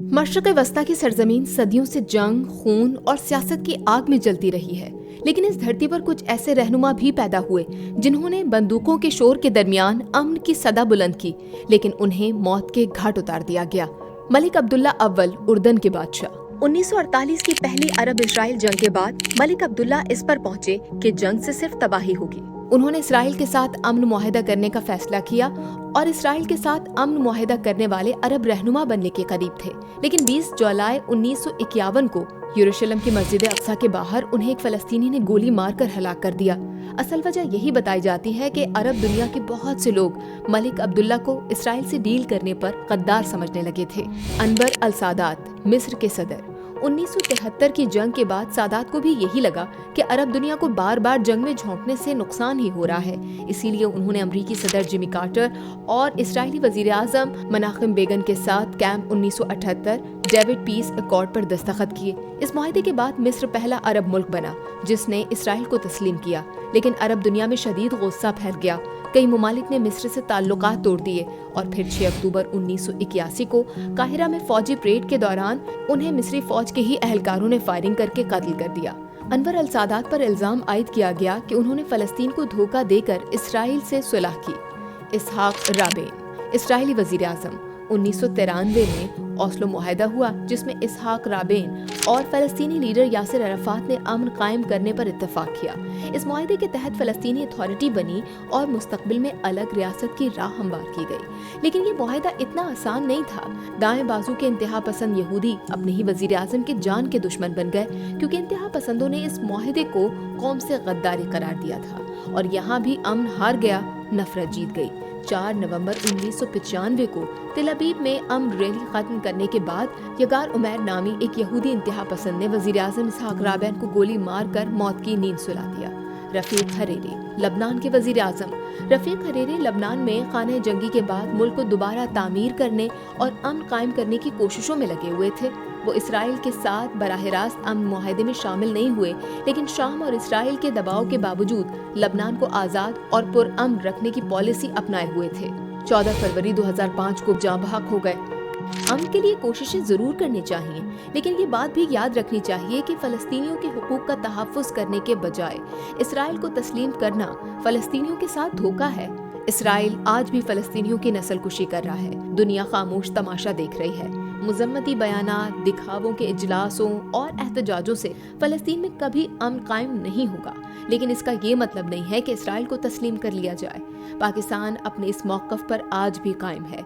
मशरक़ वस्ता की सरजमीन सदियों से जंग, खून और सियासत की आग में जलती रही है, लेकिन इस धरती पर कुछ ऐसे रहनुमा भी पैदा हुए जिन्होंने बंदूकों के शोर के दरमियान अमन की सदा बुलंद की, लेकिन उन्हें मौत के घाट उतार दिया गया। मलिक अब्दुल्ला अव्वल, उर्दन के बादशाह। 1948 की पहली अरब इजराइल जंग के बाद मलिक अब्दुल्ला इस पर पहुंचे कि जंग से सिर्फ तबाही होगी। उन्होंने इसराइल के साथ अमन मुआहदा करने का फैसला किया और इसराइल के साथ अमन मुआहदा करने वाले अरब रहनुमा बनने के करीब थे। लेकिन 20 जुलाई 1951 को यरूशलेम की मस्जिद अक्सा के बाहर उन्हें एक फलस्तीनी ने गोली मारकर हलाक कर दिया। असल वजह यही बताई जाती है कि अरब दुनिया के बहुत से लोग मलिक अब्दुल्ला को इसराइल से डील करने पर गद्दार समझने लगे थे। अनवर अल सादात, मिस्र के सदर। 1973 की जंग के बाद सादात को भी यही लगा कि अरब दुनिया को बार बार जंग में झोंकने से नुकसान ही हो रहा है। इसीलिए उन्होंने अमरीकी सदर जिमी कार्टर और इस्राएली वजीर आजम मेनाहेम बेगन के साथ कैंप 1978 डेविड पीस अकॉर्ड पर दस्तखत किए। इस मुआहदे के बाद मिस्र पहला अरब मुल्क बना जिसने इसराइल को तस्लीम किया, लेकिन अरब दुनिया में शदीद गुस्सा फैल गया। कई ममालिक ने मिस्र से ताल्लुकात तोड़ दिए और फिर 6 अक्टूबर 1981 को काहिरा में फौजी परेड के दौरान उन्हें मिस्री फौज के ही अहलकारों ने फायरिंग करके कत्ल कर दिया। अनवर अल सादात पर इल्जाम आयद किया गया कि उन्होंने फलस्तीन को धोखा देकर इसराइल से सुलह की। इसहाक राबेन, इसराइली वजीर आजम। 1993 में ओस्लो मुआहदा हुआ जिसमें इसहाक राबेन और फलस्तीनी लीडर यासिर अराफात ने अमन कायम करने पर इत्तेफाक किया। इस मुआहदे के तहत फलस्तीनी अथॉरिटी बनी और मुस्तकबिल में अलग रियासत की राह हमवार की गई। लेकिन ये मुआहदा इतना आसान नहीं था। दाएं बाजू के इंतहा पसंद यहूदी अपने ही वजीर आजम के जान के दुश्मन बन गए, क्योंकि इंतहा पसंदों ने इस मुआहदे को कौम से गद्दारी करार दिया था और यहाँ भी अमन हार गया, नफरत जीत गई। 4 नवंबर 1995 को तेल अवीव में अमन रैली खत्म करने के बाद यगार उमैर नामी एक यहूदी इंतहा पसंद ने वजीर आजम इसहाक राबेन को गोली मार कर मौत की नींद सुला दिया। रफीक हरीरी, लबनान के वजीर आजम। रफीक हरीरी लबनान में खाने जंगी के बाद मुल्क को दोबारा तामीर करने और अमन कायम करने की कोशिशों में लगे हुए थे। वो इसराइल के साथ बराह रास्त अमन मुआहदे में शामिल नहीं हुए, लेकिन शाम और इसराइल के दबाव के बावजूद लबनान को आज़ाद और पुरअमन रखने की पॉलिसी अपनाए हुए थे। 14 फरवरी 2005 को जाँ बहक हो गए। अमन के लिए कोशिशें जरूर करनी चाहिए, लेकिन ये बात भी याद रखनी चाहिए कि फलस्तीनियों के हुकूक का तहफ़्फ़ुज़ करने के बजाय इसराइल को तस्लीम करना फलस्तीनियों के साथ धोखा है। इसराइल आज भी फलस्तीनियों की नस्लकुशी कर रहा है। दुनिया खामोश तमाशा देख रही है। मुज़म्मती बयानात, दिखावों के इजलासों और एहतजाजों से फलस्तीन में कभी अमन कायम नहीं होगा, लेकिन इसका ये मतलब नहीं है कि इसराइल को तस्लीम कर लिया जाए। पाकिस्तान अपने इस मौक़िफ़ पर आज भी कायम है।